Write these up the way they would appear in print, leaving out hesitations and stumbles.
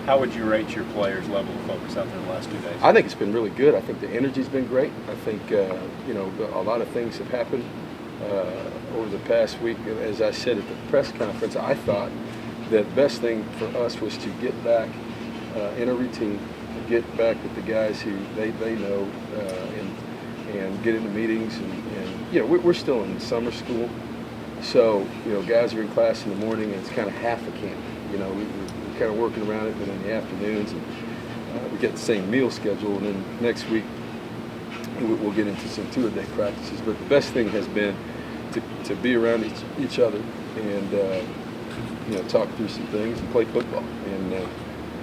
How would you rate your players' level of focus out there in the last 2 days? I think it's been really good. I think the energy's been great. I think a lot of things have happened over the past week. As I said at the press conference, I thought that the best thing for us was to get back in a routine, get back with the guys who they know, and get into meetings. And we're still in summer school, so guys are in class in the morning, and it's kind of half a camp. We're kind of working around it, but in the afternoons, and we get the same meal schedule. And then next week we'll get into some two-a-day practices. But the best thing has been to be around each other and talk through some things and play football.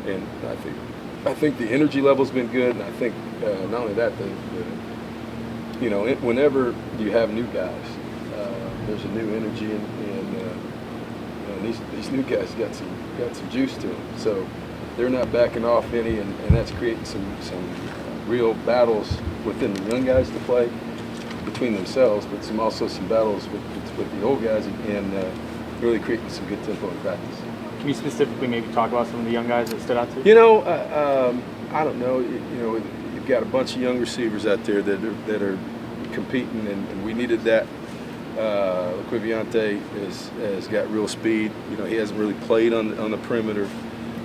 And I think the energy level's been good, and I think not only that, whenever you have new guys, there's a new energy, and these new guys got some juice to them. So they're not backing off any, and that's creating some real battles within the young guys to play between themselves, but also some battles with the old guys, and really creating some good tempo in practice. Can you specifically maybe talk about some of the young guys that stood out to you? I don't know. You've got a bunch of young receivers out there that are competing, and we needed that. Quiviante has got real speed. He hasn't really played on the perimeter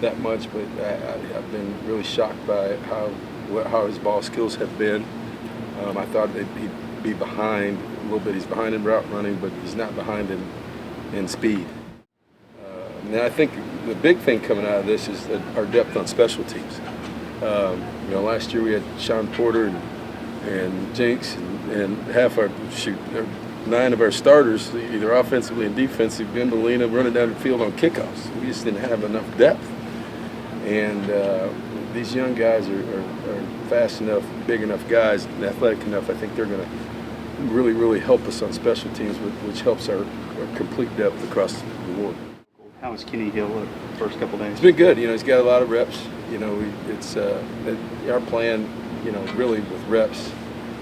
that much, but I've been really shocked by how his ball skills have been. I thought he'd be behind a little bit. He's behind in route running, but he's not behind in speed. And I think the big thing coming out of this is our depth on special teams. Last year we had Sean Porter and Jinx, and half our 9 of our starters, either offensively and defensively, Ben Molina running down the field on kickoffs. We just didn't have enough depth. And these young guys are fast enough, big enough guys, and athletic enough. I think they're going to really, really help us on special teams, which helps our complete depth across the board. How was Kenny Hill the first couple days? It's been good. He's got a lot of reps. It's our plan. Really with reps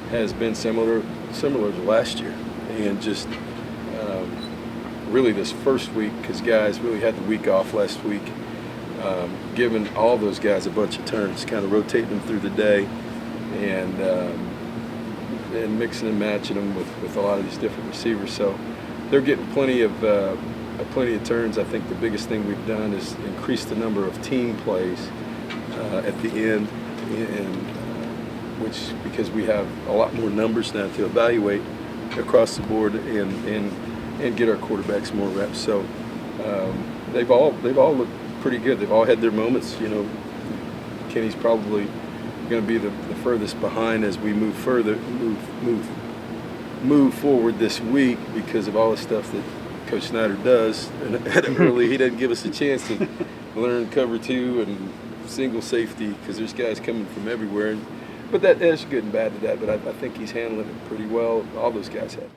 has been similar to last year, and just really this first week, because guys really had the week off last week, giving all those guys a bunch of turns, kind of rotating them through the day, and mixing and matching them with a lot of these different receivers. So they're getting plenty of turns. I think the biggest thing we've done is increase the number of team plays at the end, which because we have a lot more numbers now to evaluate across the board and get our quarterbacks more reps. So they've all looked pretty good. They've all had their moments. Kenny's probably going to be the furthest behind as we move forward this week because of all the stuff that Coach Snyder does, and he doesn't give us a chance to learn cover 2 and single safety because there's guys coming from everywhere. But there's good and bad to that. But I think he's handling it pretty well. All those guys have.